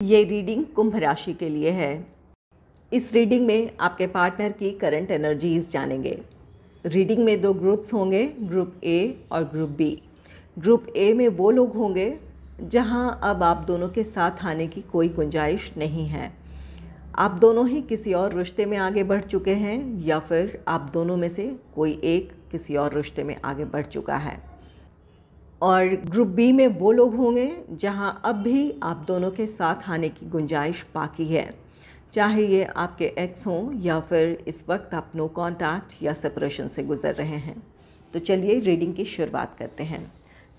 ये रीडिंग कुंभ राशि के लिए है। इस रीडिंग में आपके पार्टनर की करंट एनर्जीज जानेंगे। रीडिंग में दो ग्रुप्स होंगे, ग्रुप ए और ग्रुप बी। ग्रुप ए में वो लोग होंगे जहां अब आप दोनों के साथ आने की कोई गुंजाइश नहीं है। आप दोनों ही किसी और रिश्ते में आगे बढ़ चुके हैं या फिर आप दोनों में से कोई एक किसी और रिश्ते में आगे बढ़ चुका है। और ग्रुप बी में वो लोग होंगे जहां अब भी आप दोनों के साथ आने की गुंजाइश बाकी है, चाहे ये आपके एक्स हों या फिर इस वक्त आप नो कॉन्टैक्ट या सेपरेशन से गुजर रहे हैं। तो चलिए रीडिंग की शुरुआत करते हैं।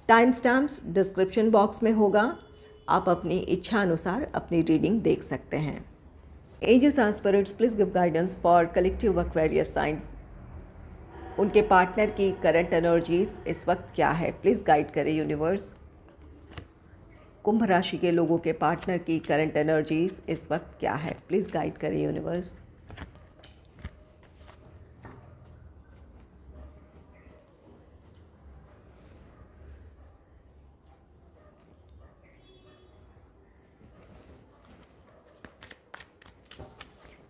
टाइम स्टैम्प्स डिस्क्रिप्शन बॉक्स में होगा, आप अपनी इच्छा अनुसार अपनी रीडिंग देख सकते हैं। Angels and spirits please give guidance for collective Aquarius science. उनके पार्टनर की करंट एनर्जीज इस वक्त क्या है, प्लीज़ गाइड करें यूनिवर्स। कुंभ राशि के लोगों के पार्टनर की करंट एनर्जीज इस वक्त क्या है, प्लीज़ गाइड करें universe.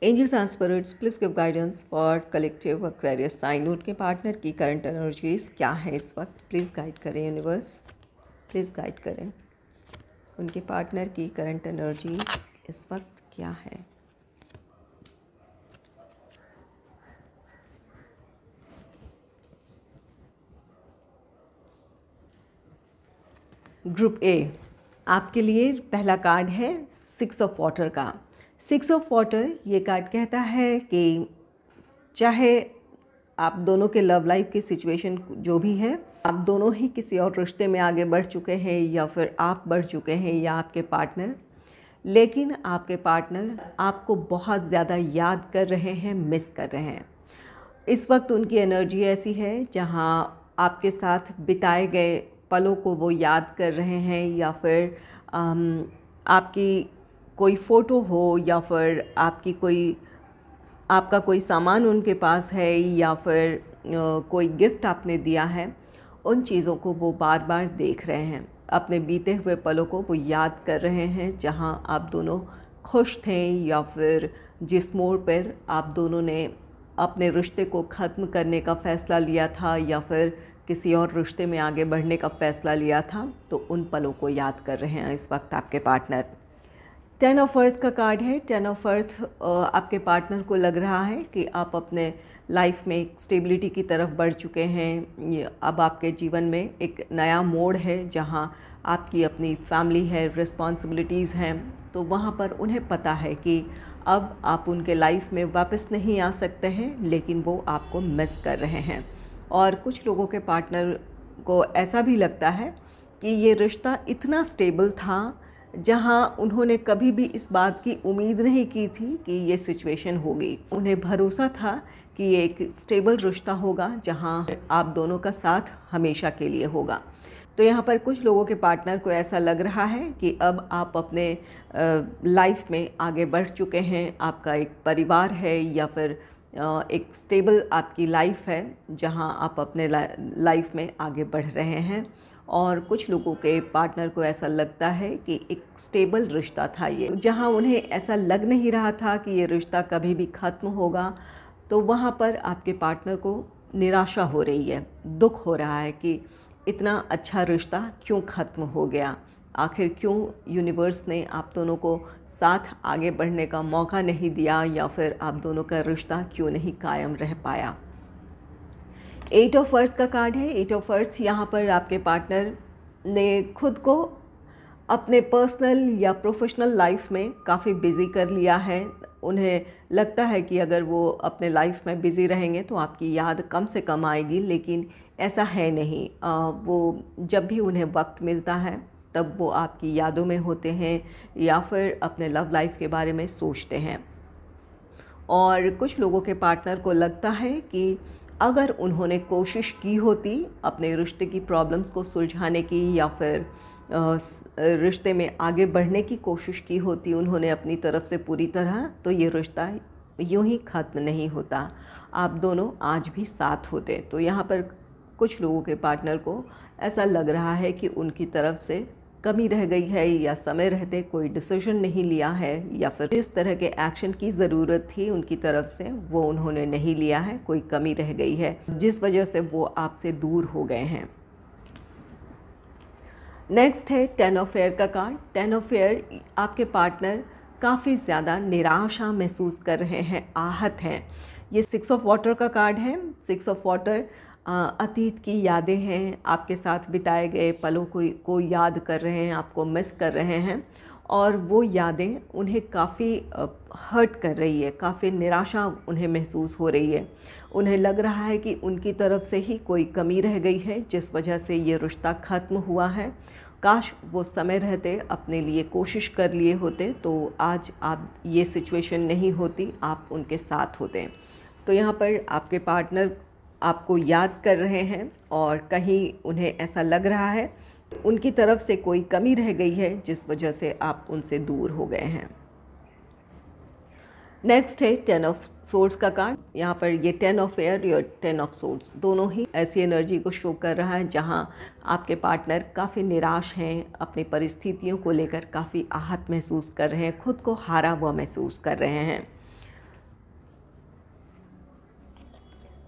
Angels and spirits please give guidance for collective Aquarius sign. उनके पार्टनर की करंट एनर्जीज क्या है इस वक्त, प्लीज़ गाइड करें यूनिवर्स, प्लीज़ गाइड करें। उनके पार्टनर की करंट एनर्जीज इस वक्त क्या है। ग्रुप ए, आपके लिए पहला कार्ड है 6 ऑफ वाटर का। 6 ऑफ वाटर ये कार्ड कहता है कि चाहे आप दोनों के लव लाइफ की सिचुएशन जो भी है, आप दोनों ही किसी और रिश्ते में आगे बढ़ चुके हैं या फिर आप बढ़ चुके हैं या आपके पार्टनर, लेकिन आपके पार्टनर आपको बहुत ज़्यादा याद कर रहे हैं, मिस कर रहे हैं। इस वक्त उनकी एनर्जी ऐसी है जहां आपके साथ बिताए गए पलों को वो याद कर रहे हैं, या फिर आपकी कोई फ़ोटो हो या फिर आपका कोई सामान उनके पास है या फिर कोई गिफ्ट आपने दिया है, उन चीज़ों को वो बार बार देख रहे हैं। अपने बीते हुए पलों को वो याद कर रहे हैं जहां आप दोनों खुश थे या फिर जिस मोड़ पर आप दोनों ने अपने रिश्ते को ख़त्म करने का फ़ैसला लिया था या फिर किसी और रिश्ते में आगे बढ़ने का फ़ैसला लिया था, तो उन पलों को याद कर रहे हैं इस वक्त आपके पार्टनर। 10 ऑफ अर्थ का कार्ड है। 10 ऑफ अर्थ आपके पार्टनर को लग रहा है कि आप अपने लाइफ में एक स्टेबिलिटी की तरफ बढ़ चुके हैं। अब आपके जीवन में एक नया मोड़ है जहां आपकी अपनी फैमिली है, रिस्पॉन्सिबिलिटीज़ हैं, तो वहां पर उन्हें पता है कि अब आप उनके लाइफ में वापस नहीं आ सकते हैं, लेकिन वो आपको मिस कर रहे हैं। और कुछ लोगों के पार्टनर को ऐसा भी लगता है कि ये रिश्ता इतना स्टेबल था जहां उन्होंने कभी भी इस बात की उम्मीद नहीं की थी कि ये सिचुएशन होगी। उन्हें भरोसा था कि ये एक स्टेबल रिश्ता होगा जहां आप दोनों का साथ हमेशा के लिए होगा। तो यहाँ पर कुछ लोगों के पार्टनर को ऐसा लग रहा है कि अब आप अपने लाइफ में आगे बढ़ चुके हैं, आपका एक परिवार है या फिर एक स्टेबल आपकी लाइफ है जहां आप अपने लाइफ में आगे बढ़ रहे हैं। और कुछ लोगों के पार्टनर को ऐसा लगता है कि एक स्टेबल रिश्ता था ये, जहां उन्हें ऐसा लग नहीं रहा था कि ये रिश्ता कभी भी ख़त्म होगा, तो वहां पर आपके पार्टनर को निराशा हो रही है, दुख हो रहा है कि इतना अच्छा रिश्ता क्यों ख़त्म हो गया, आखिर क्यों यूनिवर्स ने आप दोनों को साथ आगे बढ़ने का मौका नहीं दिया, या फिर आप दोनों का रिश्ता क्यों नहीं कायम रह पाया। 8 ऑफ अर्थ का कार्ड है। 8 ऑफ अर्थ यहाँ पर आपके पार्टनर ने खुद को अपने पर्सनल या प्रोफेशनल लाइफ में काफ़ी बिज़ी कर लिया है। उन्हें लगता है कि अगर वो अपने लाइफ में बिज़ी रहेंगे तो आपकी याद कम से कम आएगी, लेकिन ऐसा है नहीं। वो जब भी उन्हें वक्त मिलता है तब वो आपकी यादों में होते हैं या फिर अपने लव लाइफ के बारे में सोचते हैं। और कुछ लोगों के पार्टनर को लगता है कि अगर उन्होंने कोशिश की होती अपने रिश्ते की प्रॉब्लम्स को सुलझाने की या फिर रिश्ते में आगे बढ़ने की कोशिश की होती उन्होंने अपनी तरफ से पूरी तरह, तो ये रिश्ता यूं ही ख़त्म नहीं होता, आप दोनों आज भी साथ होते। तो यहाँ पर कुछ लोगों के पार्टनर को ऐसा लग रहा है कि उनकी तरफ से कमी रह गई है या समय रहते कोई डिसीजन नहीं लिया है या फिर जिस तरह के एक्शन की ज़रूरत थी उनकी तरफ से वो उन्होंने नहीं लिया है, कोई कमी रह गई है जिस वजह से वो आपसे दूर हो गए हैं। नेक्स्ट है 10 ऑफ एयर का कार्ड। 10 ऑफ एयर, आपके पार्टनर काफ़ी ज़्यादा निराशा महसूस कर रहे हैं, आहत हैं। ये 6 ऑफ वाटर का कार्ड है। 6 ऑफ वाटर अतीत की यादें हैं, आपके साथ बिताए गए पलों को याद कर रहे हैं, आपको मिस कर रहे हैं और वो यादें उन्हें काफ़ी हर्ट कर रही है, काफ़ी निराशा उन्हें महसूस हो रही है। उन्हें लग रहा है कि उनकी तरफ से ही कोई कमी रह गई है जिस वजह से ये रिश्ता ख़त्म हुआ है। काश वो समय रहते अपने लिए कोशिश कर लिए होते तो आज आप ये सिचुएशन नहीं होती, आप उनके साथ होते। तो यहाँ पर आपके पार्टनर आपको याद कर रहे हैं और कहीं उन्हें ऐसा लग रहा है उनकी तरफ से कोई कमी रह गई है जिस वजह से आप उनसे दूर हो गए हैं। नेक्स्ट है 10 ऑफ सोर्ड्स का कार्ड। यहाँ पर ये 10 ऑफ एयर और 10 ऑफ सोर्ड्स दोनों ही ऐसी एनर्जी को शो कर रहा है जहाँ आपके पार्टनर काफ़ी निराश हैं, अपनी परिस्थितियों को लेकर काफ़ी आहत महसूस कर रहे हैं, खुद को हारा हुआ महसूस कर रहे हैं।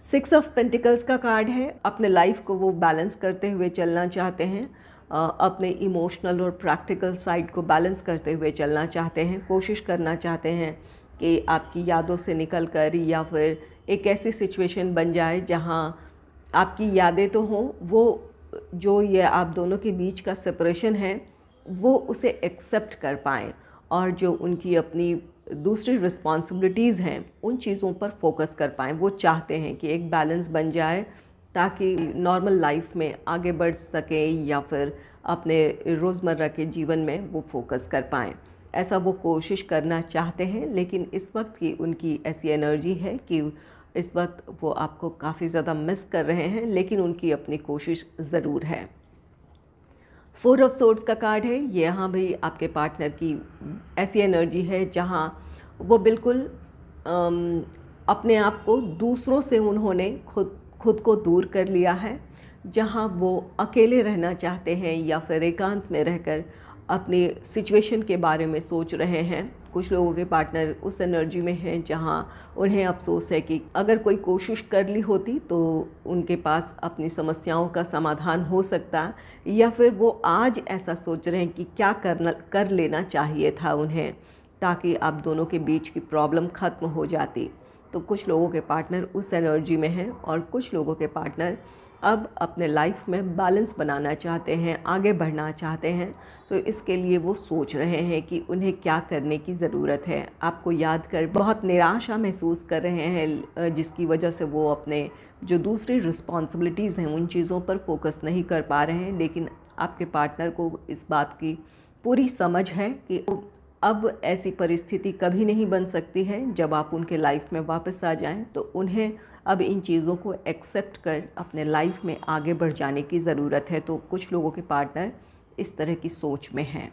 6 ऑफ पेंटिकल्स का कार्ड है। अपने लाइफ को वो बैलेंस करते हुए चलना चाहते हैं, अपने इमोशनल और प्रैक्टिकल साइड को बैलेंस करते हुए चलना चाहते हैं, कोशिश करना चाहते हैं कि आपकी यादों से निकल कर या फिर एक ऐसी सिचुएशन बन जाए जहां आपकी यादें तो हों, वो जो ये आप दोनों के बीच का सेपरेशन है वो उसे एक्सेप्ट कर पाएँ और जो उनकी अपनी दूसरी रिस्पॉन्सिबिलिटीज़ हैं उन चीज़ों पर फोकस कर पाएँ। वो चाहते हैं कि एक बैलेंस बन जाए ताकि नॉर्मल लाइफ में आगे बढ़ सकें या फिर अपने रोज़मर्रा के जीवन में वो फोकस कर पाएँ। ऐसा वो कोशिश करना चाहते हैं, लेकिन इस वक्त की उनकी ऐसी एनर्जी है कि इस वक्त वो आपको काफ़ी ज़्यादा मिस कर रहे हैं, लेकिन उनकी अपनी कोशिश ज़रूर है। 4 ऑफ सोर्ड्स का कार्ड है। ये यहाँ भी आपके पार्टनर की ऐसी एनर्जी है जहाँ वो बिल्कुल अपने आप को दूसरों से उन्होंने खुद को दूर कर लिया है, जहाँ वो अकेले रहना चाहते हैं या फिर एकांत में रहकर अपनी सिचुएशन के बारे में सोच रहे हैं। कुछ लोगों के पार्टनर उस एनर्जी में हैं जहाँ उन्हें अफसोस है कि अगर कोई कोशिश कर ली होती तो उनके पास अपनी समस्याओं का समाधान हो सकता, या फिर वो आज ऐसा सोच रहे हैं कि क्या कर लेना चाहिए था उन्हें ताकि आप दोनों के बीच की प्रॉब्लम ख़त्म हो जाती। तो कुछ लोगों के पार्टनर उस एनर्जी में हैं और कुछ लोगों के पार्टनर अब अपने लाइफ में बैलेंस बनाना चाहते हैं, आगे बढ़ना चाहते हैं। तो इसके लिए वो सोच रहे हैं कि उन्हें क्या करने की ज़रूरत है। आपको याद कर बहुत निराशा महसूस कर रहे हैं जिसकी वजह से वो अपने जो दूसरी रिस्पॉन्सिबिलिटीज़ हैं उन चीज़ों पर फोकस नहीं कर पा रहे हैं। लेकिन आपके पार्टनर को इस बात की पूरी समझ है कि अब ऐसी परिस्थिति कभी नहीं बन सकती है जब आप उनके लाइफ में वापस आ जाएं, तो उन्हें अब इन चीज़ों को एक्सेप्ट कर अपने लाइफ में आगे बढ़ जाने की ज़रूरत है। तो कुछ लोगों के पार्टनर इस तरह की सोच में हैं।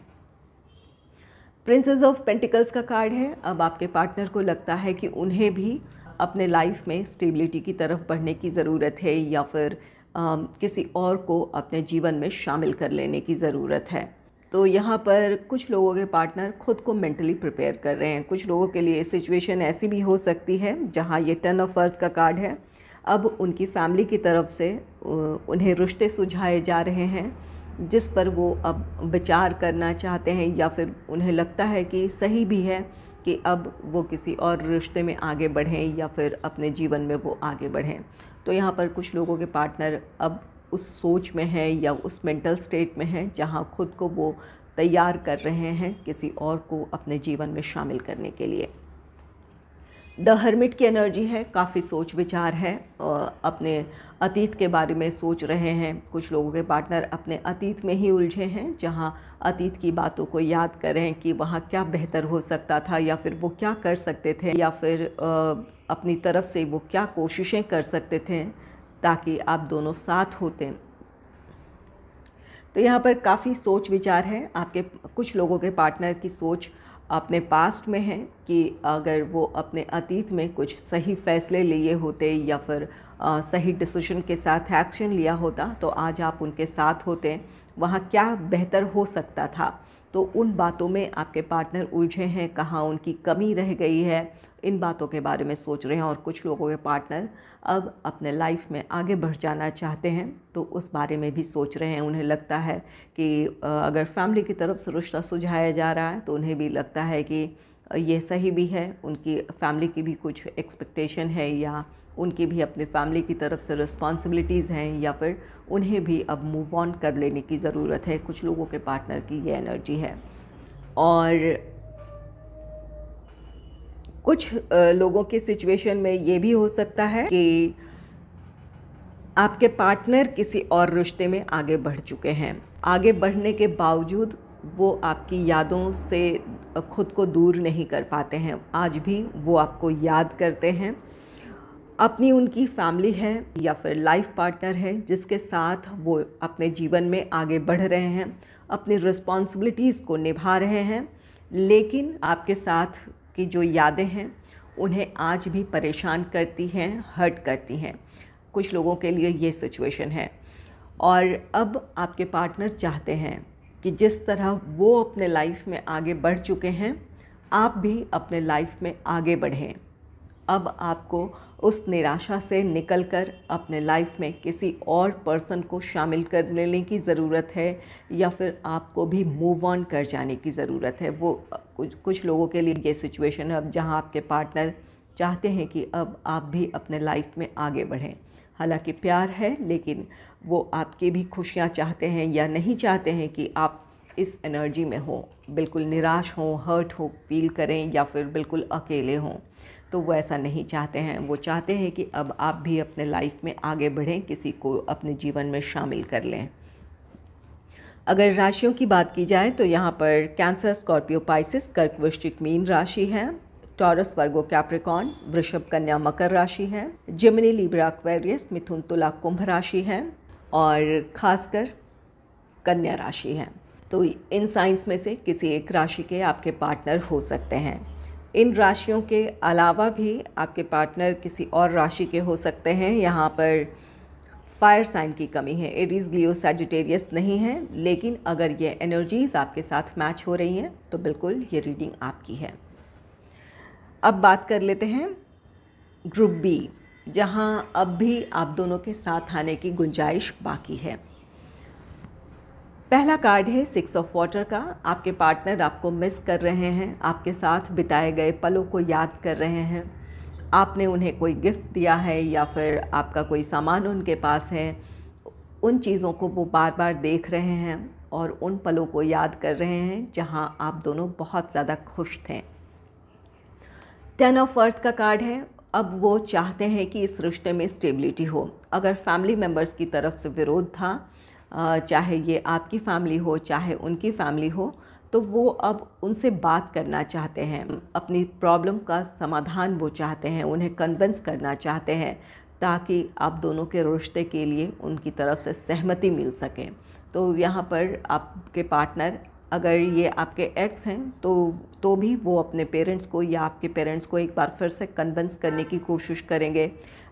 प्रिंसेस ऑफ पेंटिकल्स का कार्ड है। अब आपके पार्टनर को लगता है कि उन्हें भी अपने लाइफ में स्टेबिलिटी की तरफ बढ़ने की ज़रूरत है या फिर किसी और को अपने जीवन में शामिल कर लेने की ज़रूरत है। तो यहाँ पर कुछ लोगों के पार्टनर खुद को मेंटली प्रिपेयर कर रहे हैं। कुछ लोगों के लिए सिचुएशन ऐसी भी हो सकती है जहाँ ये 10 ऑफ अर्थ का कार्ड है। अब उनकी फैमिली की तरफ से उन्हें रिश्ते सुझाए जा रहे हैं जिस पर वो अब विचार करना चाहते हैं, या फिर उन्हें लगता है कि सही भी है कि अब वो किसी और रिश्ते में आगे बढ़ें या फिर अपने जीवन में वो आगे बढ़ें। तो यहाँ पर कुछ लोगों के पार्टनर अब उस सोच में है या उस मेंटल स्टेट में है जहाँ खुद को वो तैयार कर रहे हैं किसी और को अपने जीवन में शामिल करने के लिए। द हर्मिट की एनर्जी है, काफ़ी सोच विचार है, अपने अतीत के बारे में सोच रहे हैं। कुछ लोगों के पार्टनर अपने अतीत में ही उलझे हैं जहाँ अतीत की बातों को याद कर रहे हैं कि वहाँ क्या बेहतर हो सकता था या फिर वो क्या कर सकते थे या फिर अपनी तरफ से वो क्या कोशिशें कर सकते थे ताकि आप दोनों साथ होते। तो यहाँ पर काफ़ी सोच विचार है। आपके कुछ लोगों के पार्टनर की सोच अपने पास्ट में है कि अगर वो अपने अतीत में कुछ सही फैसले लिए होते या फिर सही डिसीजन के साथ एक्शन लिया होता तो आज आप उनके साथ होते, वहाँ क्या बेहतर हो सकता था। तो उन बातों में आपके पार्टनर उलझे हैं, कहाँ उनकी कमी रह गई है, इन बातों के बारे में सोच रहे हैं। और कुछ लोगों के पार्टनर अब अपने लाइफ में आगे बढ़ जाना चाहते हैं, तो उस बारे में भी सोच रहे हैं। उन्हें लगता है कि अगर फैमिली की तरफ से रिश्ता सुझाया जा रहा है तो उन्हें भी लगता है कि ये सही भी है, उनकी फैमिली की भी कुछ एक्सपेक्टेशन है, या उनकी भी अपने फैमिली की तरफ से रिस्पॉन्सिबिलिटीज़ हैं, या फिर उन्हें भी अब मूव ऑन कर लेने की ज़रूरत है। कुछ लोगों के पार्टनर की ये एनर्जी है। और कुछ लोगों की सिचुएशन में ये भी हो सकता है कि आपके पार्टनर किसी और रिश्ते में आगे बढ़ चुके हैं। आगे बढ़ने के बावजूद वो आपकी यादों से खुद को दूर नहीं कर पाते हैं। आज भी वो आपको याद करते हैं। अपनी उनकी फैमिली है या फिर लाइफ पार्टनर है जिसके साथ वो अपने जीवन में आगे बढ़ रहे हैं, अपनी रिस्पॉन्सिबिलिटीज़ को निभा रहे हैं, लेकिन आपके साथ की जो यादें हैं उन्हें आज भी परेशान करती हैं, हर्ट करती हैं। कुछ लोगों के लिए ये सिचुएशन है। और अब आपके पार्टनर चाहते हैं कि जिस तरह वो अपने लाइफ में आगे बढ़ चुके हैं, आप भी अपने लाइफ में आगे बढ़ें। अब आपको उस निराशा से निकलकर अपने लाइफ में किसी और पर्सन को शामिल कर लेने की ज़रूरत है, या फिर आपको भी मूव ऑन कर जाने की ज़रूरत है। वो कुछ लोगों के लिए ये सिचुएशन है अब जहाँ आपके पार्टनर चाहते हैं कि अब आप भी अपने लाइफ में आगे बढ़ें। हालांकि प्यार है, लेकिन वो आपकी भी खुशियाँ चाहते हैं, या नहीं चाहते हैं कि आप इस एनर्जी में हो, बिल्कुल निराश हो, हर्ट हो फील करें, या फिर बिल्कुल अकेले हों। तो वो ऐसा नहीं चाहते हैं। वो चाहते हैं कि अब आप भी अपने लाइफ में आगे बढ़ें, किसी को अपने जीवन में शामिल कर लें। अगर राशियों की बात की जाए तो यहाँ पर कैंसर, स्कॉर्पियो, पाइसिस, कर्क, वृश्चिक, मीन राशि है। टॉरस, वर्गो, कैप्रिकॉर्न, वृषभ, कन्या, मकर राशि है। जेमिनी, लिब्रा, एक्वेरियस, मिथुन, तुला, कुंभ राशि है। और खासकर कन्या राशि है। तो इन साइंस में से किसी एक राशि के आपके पार्टनर हो सकते हैं। इन राशियों के अलावा भी आपके पार्टनर किसी और राशि के हो सकते हैं। यहाँ पर फायर साइन की कमी है, एरीज, लियो, सैजिटेरियस नहीं है, लेकिन अगर ये एनर्जीज आपके साथ मैच हो रही हैं तो बिल्कुल ये रीडिंग आपकी है। अब बात कर लेते हैं ग्रुप बी, जहाँ अब भी आप दोनों के साथ आने की गुंजाइश बाकी है। पहला कार्ड है 6 ऑफ वाटर का। आपके पार्टनर आपको मिस कर रहे हैं, आपके साथ बिताए गए पलों को याद कर रहे हैं। आपने उन्हें कोई गिफ्ट दिया है या फिर आपका कोई सामान उनके पास है, उन चीज़ों को वो बार बार देख रहे हैं और उन पलों को याद कर रहे हैं जहां आप दोनों बहुत ज़्यादा खुश थे। 10 ऑफ अर्थ का कार्ड है। अब वो चाहते हैं कि इस रिश्ते में स्टेबिलिटी हो। अगर फैमिली मेम्बर्स की तरफ से विरोध था, चाहे ये आपकी फैमिली हो चाहे उनकी फैमिली हो, तो वो अब उनसे बात करना चाहते हैं, अपनी प्रॉब्लम का समाधान वो चाहते हैं, उन्हें कन्विंस करना चाहते हैं ताकि आप दोनों के रिश्ते के लिए उनकी तरफ से सहमति मिल सके। तो यहाँ पर आपके पार्टनर, अगर ये आपके एक्स हैं तो भी वो अपने पेरेंट्स को या आपके पेरेंट्स को एक बार फिर से कन्विंस करने की कोशिश करेंगे,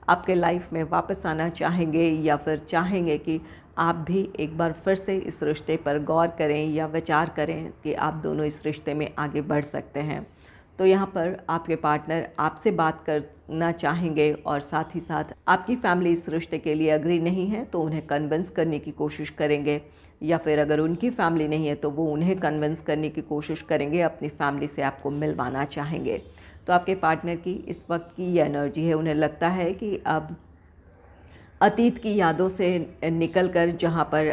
आपके लाइफ में वापस आना चाहेंगे, या फिर चाहेंगे कि आप भी एक बार फिर से इस रिश्ते पर गौर करें या विचार करें कि आप दोनों इस रिश्ते में आगे बढ़ सकते हैं। तो यहाँ पर आपके पार्टनर आपसे बात करना चाहेंगे और साथ ही साथ आपकी फैमिली इस रिश्ते के लिए एग्री नहीं है तो उन्हें कन्विंस करने की कोशिश करेंगे, या फिर अगर उनकी फैमिली नहीं है तो वो उन्हें कन्विंस करने की कोशिश करेंगे, अपनी फैमिली से आपको मिलवाना चाहेंगे। तो आपके पार्टनर की इस वक्त की ये एनर्जी है, उन्हें लगता है कि अब अतीत की यादों से निकलकर जहाँ पर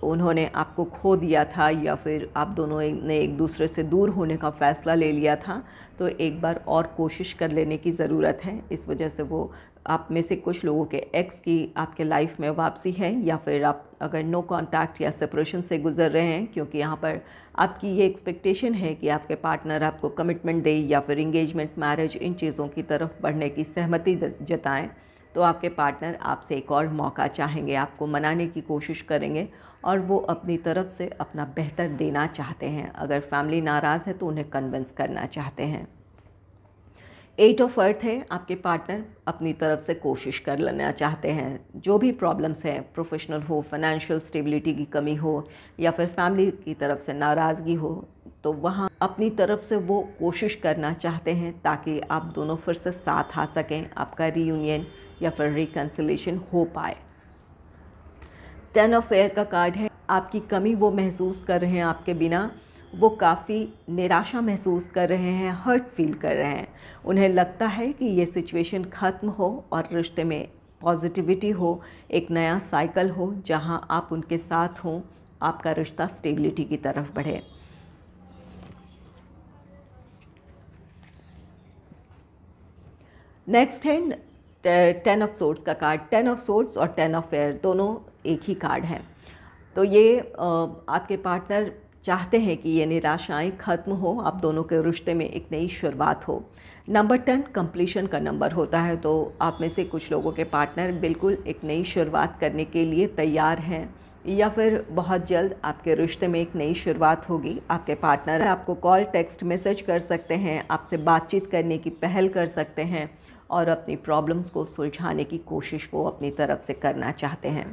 उन्होंने आपको खो दिया था या फिर आप दोनों ने एक दूसरे से दूर होने का फ़ैसला ले लिया था, तो एक बार और कोशिश कर लेने की ज़रूरत है। इस वजह से वो आप में से कुछ लोगों के एक्स की आपके लाइफ में वापसी है, या फिर आप अगर नो कांटेक्ट या सेपरेशन से गुजर रहे हैं, क्योंकि यहाँ पर आपकी ये एक्सपेक्टेशन है कि आपके पार्टनर आपको कमिटमेंट दे या फिर इंगेजमेंट, मैरिज, इन चीज़ों की तरफ बढ़ने की सहमति जताएं, तो आपके पार्टनर आपसे एक और मौका चाहेंगे, आपको मनाने की कोशिश करेंगे और वो अपनी तरफ से अपना बेहतर देना चाहते हैं। अगर फैमिली नाराज़ है तो उन्हें कन्विंस करना चाहते हैं। एट ऑफ अर्थ है, आपके पार्टनर अपनी तरफ से कोशिश कर लेना चाहते हैं। जो भी प्रॉब्लम्स हैं, प्रोफेशनल हो, फाइनेंशियल स्टेबिलिटी की कमी हो या फिर फैमिली की तरफ से नाराज़गी हो, तो वहाँ अपनी तरफ से वो कोशिश करना चाहते हैं ताकि आप दोनों फिर से साथ आ सकें, आपका रीयूनियन या फिर रिकन्सिलेशन हो पाए। 10 ऑफ एयर का कार्ड है, आपकी कमी वो महसूस कर रहे हैं आपके बिना, वो काफ़ी निराशा महसूस कर रहे हैं, हर्ट फील कर रहे हैं। उन्हें लगता है कि ये सिचुएशन ख़त्म हो और रिश्ते में पॉजिटिविटी हो, एक नया साइकिल हो जहां आप उनके साथ हों, आपका रिश्ता स्टेबिलिटी की तरफ बढ़े। नेक्स्ट है 10 ऑफ सोर्ड्स का कार्ड। 10 ऑफ सोर्ड्स और 10 ऑफ एयर दोनों एक ही कार्ड हैं। तो ये आपके पार्टनर चाहते हैं कि ये निराशाएं ख़त्म हो, आप दोनों के रिश्ते में एक नई शुरुआत हो। नंबर 10 कंप्लीशन का नंबर होता है, तो आप में से कुछ लोगों के पार्टनर बिल्कुल एक नई शुरुआत करने के लिए तैयार हैं या फिर बहुत जल्द आपके रिश्ते में एक नई शुरुआत होगी। आपके पार्टनर आपको कॉल, टेक्स्ट, मैसेज कर सकते हैं, आपसे बातचीत करने की पहल कर सकते हैं और अपनी प्रॉब्लम्स को सुलझाने की कोशिश वो अपनी तरफ से करना चाहते हैं।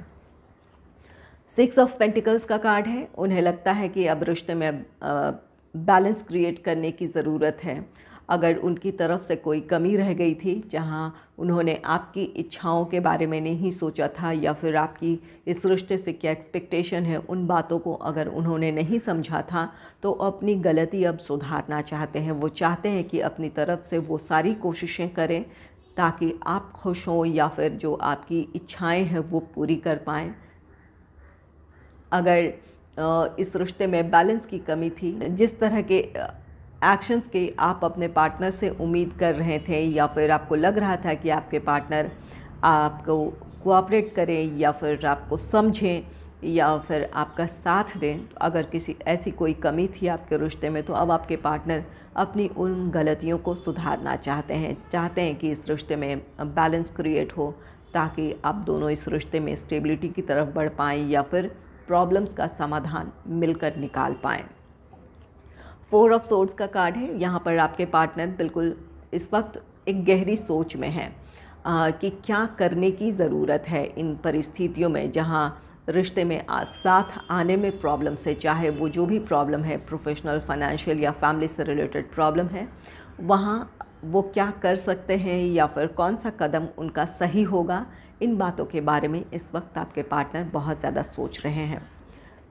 6 ऑफ पेंटिकल्स का कार्ड है, उन्हें लगता है कि अब रिश्ते में बैलेंस क्रिएट करने की ज़रूरत है। अगर उनकी तरफ से कोई कमी रह गई थी, जहां उन्होंने आपकी इच्छाओं के बारे में नहीं सोचा था या फिर आपकी इस रिश्ते से क्या एक्सपेक्टेशन है, उन बातों को अगर उन्होंने नहीं समझा था, तो अपनी गलती अब सुधारना चाहते हैं। वो चाहते हैं कि अपनी तरफ से वो सारी कोशिशें करें ताकि आप खुश हों या फिर जो आपकी इच्छाएँ हैं वो पूरी कर पाएँ। अगर इस रिश्ते में बैलेंस की कमी थी, जिस तरह के एक्शंस के आप अपने पार्टनर से उम्मीद कर रहे थे या फिर आपको लग रहा था कि आपके पार्टनर आपको कोऑपरेट करें या फिर आपको समझें या फिर आपका साथ दें, तो अगर किसी ऐसी कोई कमी थी आपके रिश्ते में, तो अब आपके पार्टनर अपनी उन गलतियों को सुधारना चाहते हैं कि इस रिश्ते में बैलेंस क्रिएट हो ताकि आप दोनों इस रिश्ते में स्टेबिलिटी की तरफ बढ़ पाएँ या फिर प्रॉब्लम्स का समाधान मिलकर निकाल पाएँ। 4 ऑफ सोर्ड्स का कार्ड है, यहाँ पर आपके पार्टनर बिल्कुल इस वक्त एक गहरी सोच में हैं कि क्या करने की ज़रूरत है इन परिस्थितियों में जहाँ रिश्ते में साथ आने में प्रॉब्लम्स है, चाहे वो जो भी प्रॉब्लम है, प्रोफेशनल, फाइनेंशियल या फैमिली से रिलेटेड प्रॉब्लम है, वहाँ वो क्या कर सकते हैं या फिर कौन सा कदम उनका सही होगा। इन बातों के बारे में इस वक्त आपके पार्टनर बहुत ज़्यादा सोच रहे हैं।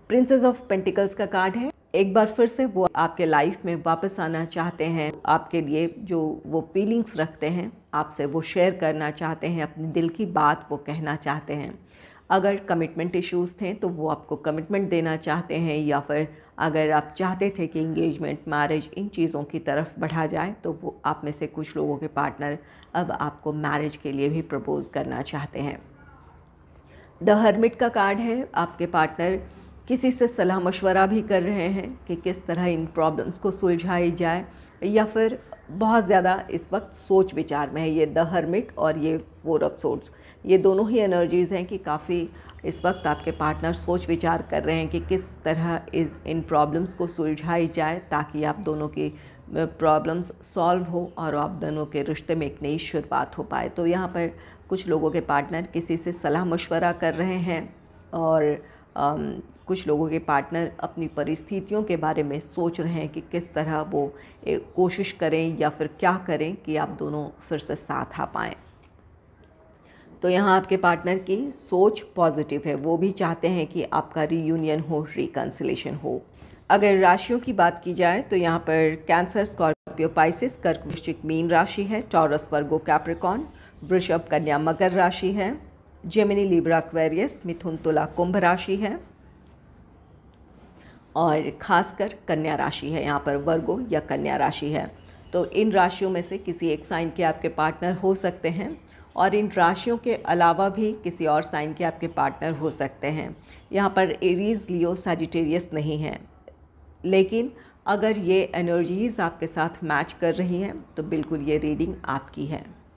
प्रिंसेस ऑफ पेंटिकल्स का कार्ड है, एक बार फिर से वो आपके लाइफ में वापस आना चाहते हैं, आपके लिए जो वो फीलिंग्स रखते हैं आपसे वो शेयर करना चाहते हैं, अपने दिल की बात वो कहना चाहते हैं। अगर कमिटमेंट इश्यूज़ थे तो वो आपको कमिटमेंट देना चाहते हैं या फिर अगर आप चाहते थे कि इंगेजमेंट, मैरिज, इन चीज़ों की तरफ बढ़ा जाए, तो वो आप में से कुछ लोगों के पार्टनर अब आपको मैरिज के लिए भी प्रपोज़ करना चाहते हैं। द हर्मिट का कार्ड है, आपके पार्टनर किसी से सलाह मशवरा भी कर रहे हैं कि किस तरह इन प्रॉब्लम्स को सुलझाई जाए या फिर बहुत ज़्यादा इस वक्त सोच विचार में है। ये द हर्मिट और ये 4 ऑफ सोर्ड्स, ये दोनों ही एनर्जीज़ हैं कि काफ़ी इस वक्त आपके पार्टनर सोच विचार कर रहे हैं कि किस तरह इन प्रॉब्लम्स को सुलझाई जाए ताकि आप दोनों की प्रॉब्लम्स सॉल्व हो और आप दोनों के रिश्ते में एक नई शुरुआत हो पाए। तो यहाँ पर कुछ लोगों के पार्टनर किसी से सलाह मशवरा कर रहे हैं और कुछ लोगों के पार्टनर अपनी परिस्थितियों के बारे में सोच रहे हैं कि किस तरह वो कोशिश करें या फिर क्या करें कि आप दोनों फिर से साथ आ पाएँ। तो यहाँ आपके पार्टनर की सोच पॉजिटिव है, वो भी चाहते हैं कि आपका रीयूनियन हो, रिकन्सिलेशन हो। अगर राशियों की बात की जाए तो यहाँ पर कैंसर, स्कॉर्पियो, पाइसिस, कर्क, वृश्चिक, मीन राशि है, टॉरस, वर्गो, कैप्रिकॉर्न, वृषभ, कन्या, मकर राशि है, जेमिनी, लिब्रा, एक्वेरियस, मिथुन, तुला, कुंभ राशि है और खासकर कन्या राशि है। यहाँ पर वर्गो या कन्या राशि है। तो इन राशियों में से किसी एक साइन के आपके पार्टनर हो सकते हैं और इन राशियों के अलावा भी किसी और साइन के आपके पार्टनर हो सकते हैं। यहाँ पर एरीज, लियो, सजिटेरियस नहीं है, लेकिन अगर ये एनर्जीज़ आपके साथ मैच कर रही हैं तो बिल्कुल ये रीडिंग आपकी है।